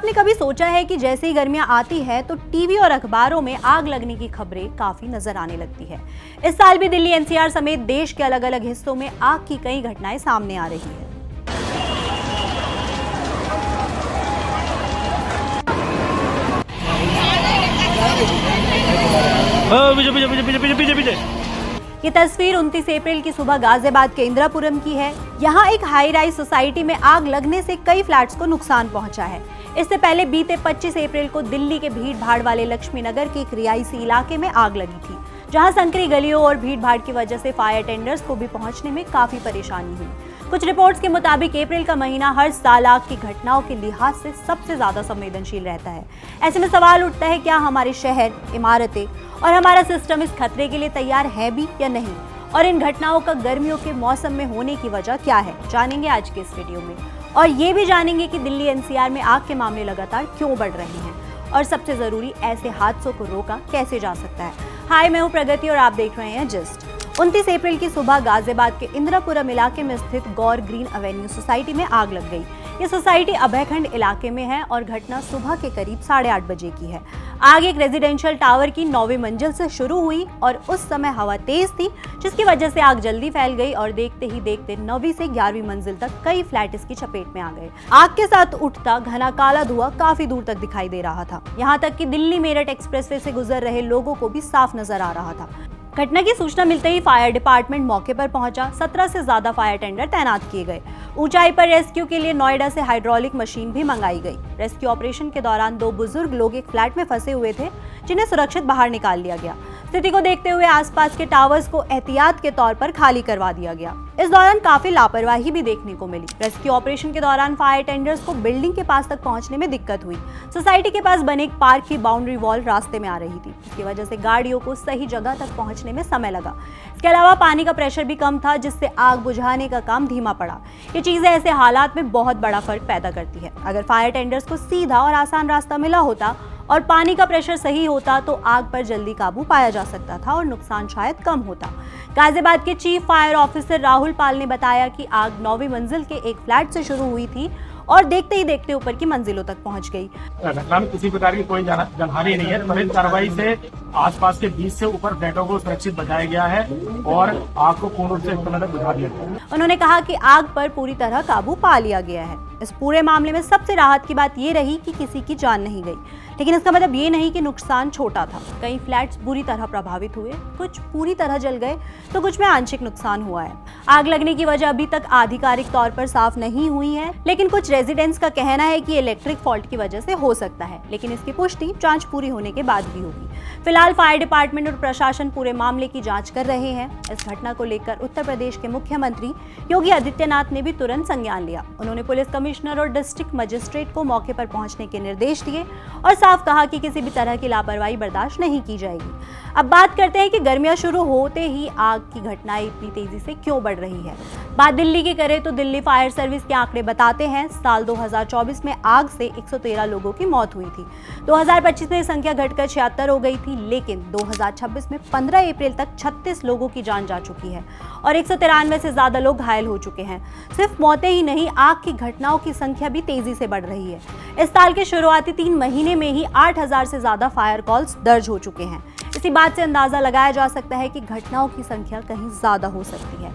आपने कभी सोचा है कि जैसे ही गर्मियां आती है तो टीवी और अखबारों में आग लगने की खबरें काफी नजर आने लगती है। इस साल भी दिल्ली एनसीआर समेत देश के अलग अलग हिस्सों में आग की कई घटनाएं सामने आ रही है। ये तस्वीर 29 अप्रैल की सुबह गाजियाबाद के इंदिरापुरम की है। यहाँ एक हाई राइज सोसाइटी में आग लगने से कई फ्लैट्स को नुकसान पहुंचा है। इससे पहले बीते 25 अप्रैल को दिल्ली के भीड़ भाड़ वाले लक्ष्मी नगर के एक रिहायशी इलाके में आग लगी थी, जहां संकरी गलियों और भीड़ भाड़ की वजह से फायर टेंडर्स को भी पहुंचने में काफी परेशानी हुई। कुछ रिपोर्ट्स के मुताबिक अप्रैल का महीना हर साल आग की घटनाओं के लिहाज से सबसे ज्यादा संवेदनशील रहता है। ऐसे में सवाल उठता है, क्या हमारे शहर, इमारतें और हमारा सिस्टम इस खतरे के लिए तैयार है भी या नहीं, और इन घटनाओं का गर्मियों के मौसम में होने की वजह क्या है, जानेंगे आज के इस वीडियो में। और ये भी जानेंगे कि दिल्ली एनसीआर में आग के मामले लगातार क्यों बढ़ रहे हैं, और सबसे जरूरी, ऐसे हादसों को रोका कैसे जा सकता है। हाय, मैं हूं प्रगति और आप देख रहे हैं जस्ट। 29 अप्रैल की सुबह गाजियाबाद के इंदिरापुरम इलाके में स्थित गौर ग्रीन एवेन्यू सोसाइटी में आग लग गई। ये सोसाइटी अभयखंड इलाके में है और घटना सुबह के करीब 8:30 बजे की है। आग एक रेजिडेंशियल टावर की 9वीं मंजिल से शुरू हुई और उस समय हवा तेज थी, जिसकी वजह से आग जल्दी फैल गई और देखते ही देखते 9वीं से 11वीं मंजिल तक कई फ्लैट इसकी चपेट में आ गए। आग के साथ उठता घना काला धुआं काफी दूर तक दिखाई दे रहा था। यहाँ तक कि दिल्ली मेरठ एक्सप्रेसवे से गुजर रहे लोगों को भी साफ नजर आ रहा था। घटना की सूचना मिलते ही फायर डिपार्टमेंट मौके पर पहुंचा। 17 से ज्यादा फायर टेंडर तैनात किए गए। ऊंचाई पर रेस्क्यू के लिए नोएडा से हाइड्रोलिक मशीन भी मंगाई गई। रेस्क्यू ऑपरेशन के दौरान 2 बुजुर्ग लोग एक फ्लैट में फंसे हुए थे, जिन्हें सुरक्षित बाहर निकाल लिया गया। स्थिति को देखते हुए आसपास के टावर्स को एहतियात के तौर पर खाली करवा दिया गया। इस दौरान काफी लापरवाही भी देखने को मिली। रेस्क्यू ऑपरेशन के दौरान फायर टेंडर्स को बिल्डिंग के पास तक पहुंचने में दिक्कत हुई। सोसाइटी के पास बने एक पार्क की बाउंड्री वॉल रास्ते में आ रही थी, इसकी वजह से गाड़ियों को सही जगह तक पहुंचने में समय लगा। इसके अलावा पानी का प्रेशर भी कम था, जिससे आग बुझाने का काम धीमा पड़ा। ये चीजें ऐसे हालात में बहुत बड़ा फर्क पैदा करती है। अगर फायर टेंडर्स को सीधा और आसान रास्ता मिला होता और पानी का प्रेशर सही होता तो आग पर जल्दी काबू पाया जा सकता था और नुकसान शायद कम होता। गाजियाबाद के चीफ फायर ऑफिसर राहुल पाल ने बताया कि आग 9वीं मंजिल के एक फ्लैट से शुरू हुई थी और देखते ही देखते ऊपर की मंजिलों तक पहुंच गई। घटना में किसी प्रकार की कोई जानहानि नहीं है। त्वरित कार्रवाई से आसपास के 20 से ऊपर फ्लैटों को सुरक्षित बचाया गया है और आग को पूर्ण रूप से इस समय तक बुझा दिया गया। उन्होंने कहा कि आग पर पूरी तरह काबू पा लिया गया है। इस पूरे मामले में सबसे राहत की बात ये रही कि किसी की जान नहीं गई, लेकिन इसका मतलब ये नहीं कि नुकसान छोटा था। कई फ्लैट्स बुरी तरह प्रभावित हुए, कुछ पूरी तरह जल गए तो कुछ में आंशिक नुकसान हुआ है। आग लगने की वजह अभी तक आधिकारिक तौर पर साफ नहीं हुई है, लेकिन कुछ रेजिडेंट्स का कहना है कि इलेक्ट्रिक फॉल्ट की वजह से हो सकता है, लेकिन इसकी पुष्टि जांच पूरी होने के बाद भी होगी। फिलहाल फायर डिपार्टमेंट और प्रशासन पूरे मामले की जांच कर रहे हैं। इस घटना को लेकर उत्तर प्रदेश के मुख्यमंत्री योगी आदित्यनाथ ने भी तुरंत संज्ञान लिया। उन्होंने पुलिस कमिश्नर और डिस्ट्रिक्ट मजिस्ट्रेट को मौके पर पहुंचने के निर्देश दिए और साफ कहा कि किसी भी तरह की लापरवाही बर्दाश्त नहीं की जाएगी। अब बात करते हैं कि गर्मियां शुरू होते ही आग की घटनाएं इतनी तेजी से क्यों बढ़ रही है। बात दिल्ली की करें तो दिल्ली फायर सर्विस के आंकड़े बताते हैं, साल 2024 में आग से 113 लोगों की मौत हुई थी। 2025 में संख्या घटकर 76 हो गई थी, लेकिन 2026 में 15 अप्रैल तक 36 लोगों की जान जा चुकी है और 193 से ज्यादा लोग घायल हो चुके हैं। सिर्फ मौतें ही नहीं, आग की घटनाओं की संख्या भी तेजी से बढ़ रही है। इस साल के शुरुआती 3 महीने में ही 8000 से ज्यादा फायर कॉल्स दर्ज हो चुके हैं। इसी बात से अंदाजा लगाया जा सकता है कि घटनाओं की संख्या कहीं ज्यादा हो सकती है।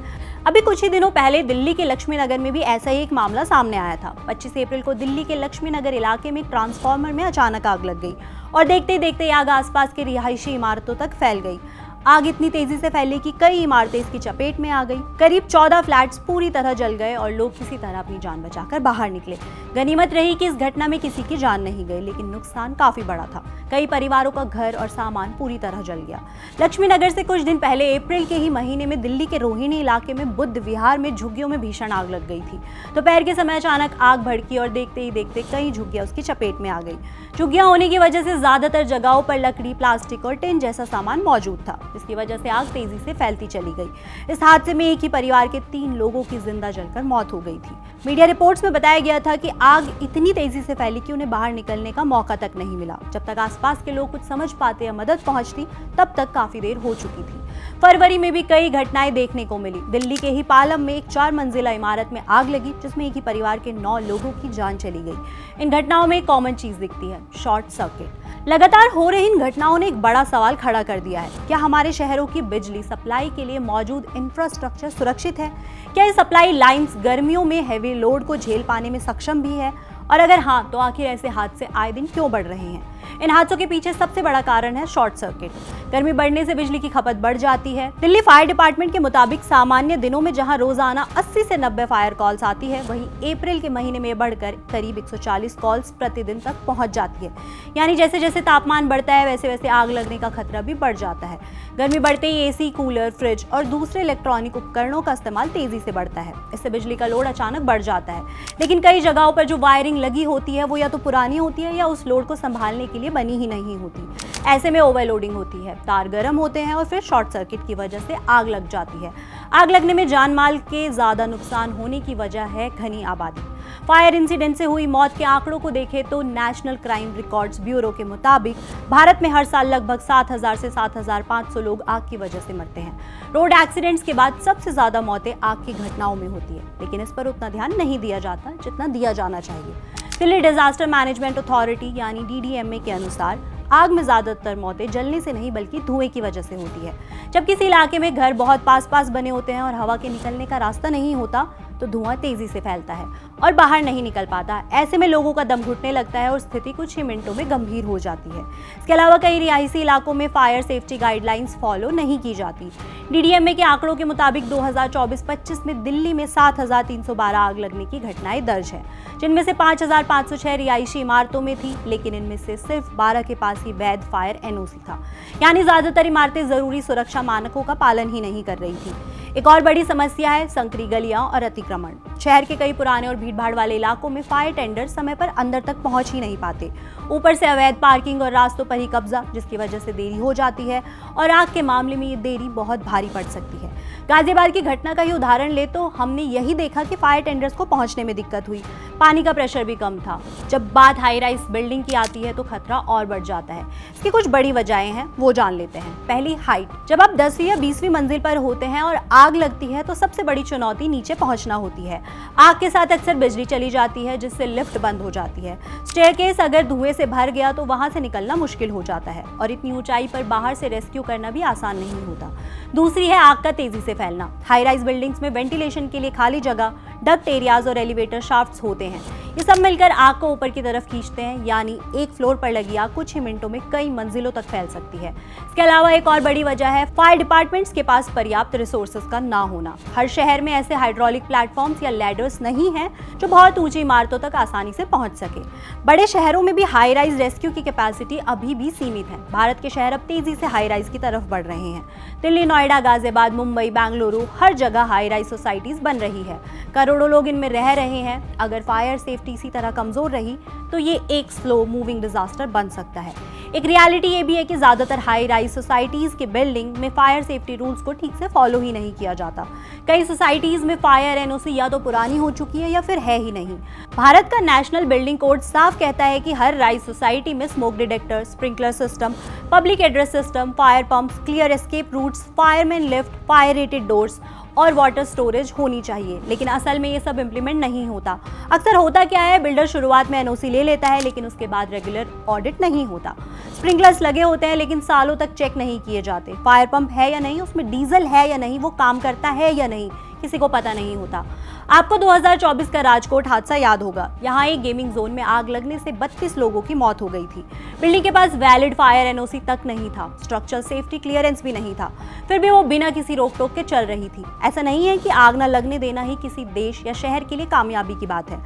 अभी कुछ ही दिनों पहले दिल्ली के लक्ष्मी नगर में भी ऐसा ही एक मामला सामने आया था। 25 अप्रैल को दिल्ली के लक्ष्मी नगर इलाके में ट्रांसफार्मर में अचानक आग लग गई और देखते ही देखते आग आसपास के रिहायशी इमारतों तक फैल गई। आग इतनी तेजी से फैली कि कई इमारतें इसकी चपेट में आ गई। करीब 14 फ्लैट्स पूरी तरह जल गए और लोग किसी तरह अपनी जान बचाकर बाहर निकले। गनीमत रही कि इस घटना में किसी की जान नहीं गई, लेकिन नुकसान काफी बड़ा था। कई परिवारों का घर और सामान पूरी तरह जल गया। लक्ष्मी नगर से कुछ दिन पहले अप्रैल के ही महीने में दिल्ली के रोहिणी इलाके में बुद्ध विहार में झुग्गियों में भीषण आग लग गई थी। दोपहर के समय अचानक आग भड़की और देखते ही देखते कई झुग्गियां उसकी चपेट में आ गई। झुग्गियां होने की वजह से ज्यादातर जगहों पर लकड़ी, प्लास्टिक और टिन जैसा सामान मौजूद था। जिसकी वजह से आग तेजी से फैलती चली गई। इस हादसे में एक ही परिवार के 3 लोगों की जिंदा जलकर मौत हो गई थी। मीडिया रिपोर्ट्स में बताया गया था कि आग इतनी तेजी से फैली कि उन्हें बाहर निकलने का मौका तक नहीं मिला। जब तक आसपास के लोग कुछ समझ पाते या मदद पहुंचती, तब तक काफी देर हो चुकी थी। फरवरी में भी कई घटनाएं देखने को मिली। दिल्ली के ही पालम में एक 4 मंजिला इमारत में आग लगी, जिसमें एक ही परिवार के 9 लोगों की जान चली गई। इन घटनाओं में एक कॉमन चीज दिखती है, शॉर्ट सर्किट। लगातार हो रही इन घटनाओं ने एक बड़ा सवाल खड़ा कर दिया है। क्या हमारे शहरों की बिजली सप्लाई के लिए मौजूद इंफ्रास्ट्रक्चर सुरक्षित है? क्या ये सप्लाई लाइंस गर्मियों में हैवी लोड को झेल पाने में सक्षम भी है? और अगर हाँ, तो आखिर ऐसे हादसे आए दिन क्यों बढ़ रहे हैं? इन हादसों के पीछे सबसे बड़ा कारण है शॉर्ट सर्किट। गर्मी बढ़ने से बिजली की खपत बढ़ जाती है। दिल्ली फायर डिपार्टमेंट के मुताबिक सामान्य दिनों में जहां रोजाना 80 से 90 फायर कॉल्स आती है, वहीं अप्रैल के महीने में बढ़कर करीब 140 कॉल्स प्रतिदिन तक पहुंच जाती है। यानी जैसे जैसे तापमान बढ़ता है, वैसे वैसे आग लगने का खतरा भी बढ़ जाता है। गर्मी बढ़ते ही एसी, कूलर, फ्रिज और दूसरे इलेक्ट्रॉनिक उपकरणों का इस्तेमाल तेजी से बढ़ता है। इससे बिजली का लोड अचानक बढ़ जाता है। लेकिन कई जगहों पर जो वायरिंग लगी होती है, वो या तो पुरानी होती है या उस लोड को संभालने के लिए बनी ही नहीं होती। ऐसे में ओवरलोडिंग होती है, तार गर्म होते हैं और फिर शॉर्ट सर्किट की वजह से आग लग जाती है। आग लगने में जान माल के ज्यादा नुकसान होने की वजह है घनी आबादी। फायर इंसिडेंट से हुई मौत के आंकड़ों को देखें तो नेशनल क्राइम रिकॉर्ड्स ब्यूरो के मुताबिक भारत में हर साल लगभग 7,000 से 7,500 लोग आग की वजह से मरते हैं। रोड एक्सीडेंट्स के बाद सबसे ज्यादा मौतें आग की घटनाओं में होती है, लेकिन इस पर उतना ध्यान नहीं दिया जाता जितना दिया जाना चाहिए। दिल्ली डिजास्टर मैनेजमेंट अथॉरिटी यानी DDMA के अनुसार आग में ज्यादातर मौतें जलने से नहीं बल्कि धुएं की वजह से होती है। जब किसी इलाके में घर बहुत पास पास बने होते हैं और हवा के निकलने का रास्ता नहीं होता, तो धुआं तेजी से फैलता है और बाहर नहीं निकल पाता। ऐसे में लोगों का दम घुटने लगता है और स्थिति कुछ ही मिनटों में गंभीर हो जाती है। इसके अलावा कई रिहायशी इलाकों में फायर सेफ्टी गाइडलाइंस फॉलो नहीं की जाती। DDMA के आंकड़ों के मुताबिक 2024-25 में दिल्ली में 7,312 आग लगने की घटनाएं दर्ज है, जिनमें से 5,506 रिहायशी इमारतों में थी, लेकिन इनमें से सिर्फ 12 के पास ही वैध फायर NOC था। यानी ज्यादातर इमारतें जरूरी सुरक्षा मानकों का पालन ही नहीं कर रही थी। एक और बड़ी समस्या है संकरी गलियां और अतिक्रमण। शहर के कई पुराने और भीड़भाड़ वाले इलाकों में फायर टेंडर समय पर अंदर तक पहुंच ही नहीं पाते। ऊपर से अवैध पार्किंग और रास्तों पर ही कब्जा, जिसकी वजह से देरी हो जाती है और आग के मामले में ये देरी बहुत भारी पड़ सकती है। गाजियाबाद की घटना का ही उदाहरण ले तो हमने यही देखा कि फायर टेंडर्स को पहुंचने में दिक्कत हुई, पानी का प्रेशर भी कम था। जब बात हाई राइज बिल्डिंग की आती है तो खतरा और बढ़ जाता है। इसकी कुछ बड़ी वजहें हैं, वो जान लेते हैं। पहली, हाइट। जब आप 10वीं या 20वीं मंजिल पर होते हैं और आग लगती है तो सबसे बड़ी चुनौती नीचे पहुंचना होती है। आग के साथ अक्सर बिजली चली जाती है, जिससे लिफ्ट बंद हो जाती है। स्टेयरकेस अगर धुएं से भर गया तो वहां से निकलना मुश्किल हो जाता है और इतनी ऊंचाई पर बाहर से रेस्क्यू करना भी आसान नहीं होता। दूसरी है आग का तेजी से फैलना। हाई राइज बिल्डिंग्स में वेंटिलेशन के लिए खाली जगह, डक्ट एरियाज और एलिवेटर शाफ्ट्स होते हैं। ये सब मिलकर आग को ऊपर की तरफ खींचते हैं, यानी एक फ्लोर पर लगी आग कुछ ही मिनटों में कई मंजिलों तक फैल सकती है। इसके अलावा एक और बड़ी वजह है फायर डिपार्टमेंट्स के पास पर्याप्त रिसोर्सेज का ना होना। हर शहर में ऐसे हाइड्रोलिक प्लेटफॉर्म्स या लैडर्स नहीं हैं जो बहुत ऊंची इमारतों तक आसानी से पहुंच सके। बड़े शहरों में भी हाई राइज रेस्क्यू की कैपेसिटी अभी भी सीमित है। भारत के शहर अब तेजी से हाई राइज की तरफ बढ़ रहे हैं। दिल्ली, नोएडा, गाजियाबाद, मुंबई, बेंगलुरु, हर जगह हाई राइज सोसाइटीज बन रही है। करोड़ों लोग इनमें रह रहे हैं। अगर फायर सेफ्टी इसी तरह कमजोर रही तो ये एक स्लो मूविंग डिजास्टर बन सकता है। एक रियलिटी ये भी है कि ज्यादातर हाई राइज सोसाइटीज के बिल्डिंग में फायर सेफ्टी रूल्स को ठीक से फॉलो ही नहीं किया जाता। कई सोसाइटीज में फायर NOC या तो पुरानी हो चुकी है या फिर है ही नहीं। भारत का नेशनल बिल्डिंग कोड साफ कहता है कि हर राइज सोसाइटी में smoke detector, sprinkler system, public address system, fire pumps, clear escape routes, fireman lift, fire rated doors और वाटर स्टोरेज होनी चाहिए। लेकिन असल में ये सब इम्प्लीमेंट नहीं होता। अक्सर होता क्या है, बिल्डर शुरुआत में NOC ले लेता है, लेकिन उसके बाद रेगुलर ऑडिट नहीं होता। स्प्रिंकलर्स लगे होते हैं लेकिन सालों तक चेक नहीं किए जाते। फायर पंप है या नहीं, उसमें डीजल है या नहीं, वो काम करता है या नहीं, किसी को पता नहीं होता। आपको 2024 का राजकोट हादसा याद होगा। यहाँ एक गेमिंग जोन में आग लगने से 32 लोगों की मौत हो गई थी। बिल्डिंग के पास वैलिड फायर NOC तक नहीं था, स्ट्रक्चरल सेफ्टी क्लियरेंस भी नहीं था, फिर भी वो बिना किसी रोक टोक के चल रही थी। ऐसा नहीं है कि आग न लगने देना ही किसी देश या शहर के लिए कामयाबी की बात है।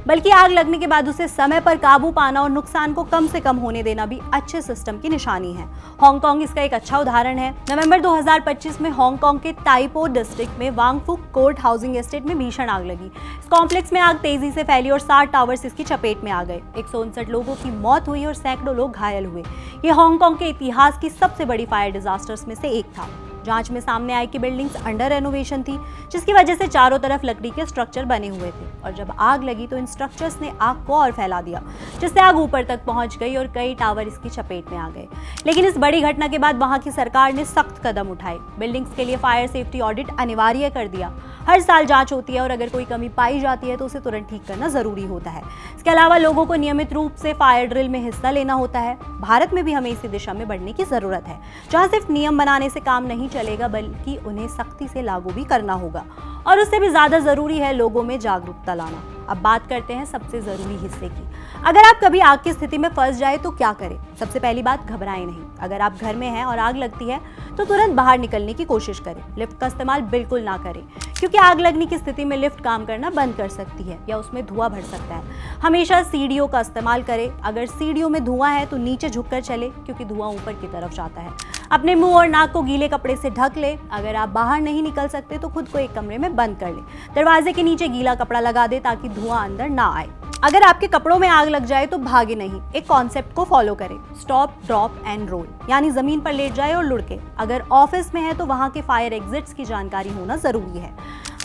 बल्कि आग लगने के बाद उसे समय पर काबू पाना और नुकसान को कम से कम होने देना भी अच्छे सिस्टम की निशानी है। हांगकांग इसका एक अच्छा उदाहरण है। नवंबर 2025 में हांगकांग के ताइपो डिस्ट्रिक्ट में वांगफुक कोर्ट हाउसिंग एस्टेट में भीषण आग लगी। इस कॉम्प्लेक्स में आग तेजी से फैली और 60 टावर्स इसकी चपेट में आ गए। 159 लोगों की मौत हुई और सैकड़ों लोग घायल हुए। ये हांगकांग के इतिहास की सबसे बड़ी फायर डिजास्टर्स में से एक था। जांच में सामने आई कि बिल्डिंग्स अंडर रेनोवेशन थी, जिसकी वजह से चारों तरफ लकड़ी के स्ट्रक्चर बने हुए थे और जब आग लगी तो इन स्ट्रक्चर्स ने आग को और फैला दिया, जिससे आग ऊपर तक पहुंच गई और कई टावर इसकी चपेट में आ गए। लेकिन इस बड़ी घटना के बाद वहां की सरकार ने सख्त कदम उठाए। बिल्डिंग्स के लिए फायर सेफ्टी ऑडिट अनिवार्य कर दिया। हर साल जांच होती है और अगर कोई कमी पाई जाती है तो उसे तुरंत ठीक करना जरूरी होता है। इसके अलावा लोगों को नियमित रूप से फायर ड्रिल में हिस्सा लेना होता है। भारत में भी हमें इसी दिशा में बढ़ने की जरूरत है, जहां सिर्फ नियम बनाने से काम नहीं चलेगा बल्कि उन्हें सख्ती से लागू भी करना होगा और उससे भी ज्यादा जरूरी है लोगों में जागरूकता लाना। अब बात करते हैं सबसे जरूरी हिस्से की। अगर आप कभी आग की स्थिति में फंस जाए तो क्या करें? सबसे पहली बात, घबराएं नहीं। अगर आप घर में हैं और आग लगती है तो तुरंत बाहर निकलने की कोशिश करें। लिफ्ट का इस्तेमाल बिल्कुल ना करें, क्योंकि आग लगने की स्थिति में लिफ्ट काम करना बंद कर सकती है या उसमें धुआं भर सकता है। हमेशा सीढ़ियों का इस्तेमाल करें। अगर सीढ़ियों में धुआं है तो नीचे झुककर चले, क्योंकि धुआं ऊपर की तरफ जाता है। अपने मुंह और नाक को गीले कपड़े से ढक ले। अगर आप बाहर नहीं निकल सकते तो खुद को एक कमरे में बंद कर ले। दरवाजे के नीचे गीला कपड़ा लगा दे ताकि धुआं अंदर ना आए। अगर आपके कपड़ों में आग लग जाए तो भागे नहीं, एक कॉन्सेप्ट को फॉलो करें, स्टॉप ड्रॉप एंड रोल, यानी जमीन पर लेट जाए और लुढ़के। अगर ऑफिस में है तो वहां के फायर एग्जिट्स की जानकारी होना जरूरी है।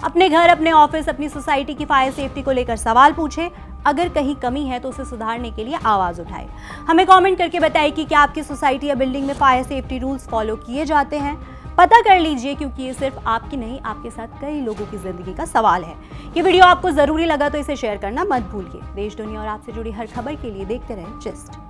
अपने घर, अपने ऑफिस, अपनी सोसाइटी की फायर सेफ्टी को लेकर सवाल पूछे। अगर कहीं कमी है तो उसे सुधारने के लिए आवाज उठाए। हमें कमेंट करके बताइए कि क्या आपकी सोसाइटी या बिल्डिंग में फायर सेफ्टी रूल्स फॉलो किए जाते हैं। पता कर लीजिए, क्योंकि ये सिर्फ आपकी नहीं, आपके साथ कई लोगों की जिंदगी का सवाल है। ये वीडियो आपको जरूरी लगा तो इसे शेयर करना मत भूलिए। देश, दुनिया और आपसे जुड़ी हर खबर के लिए देखते रहें जिस्ट।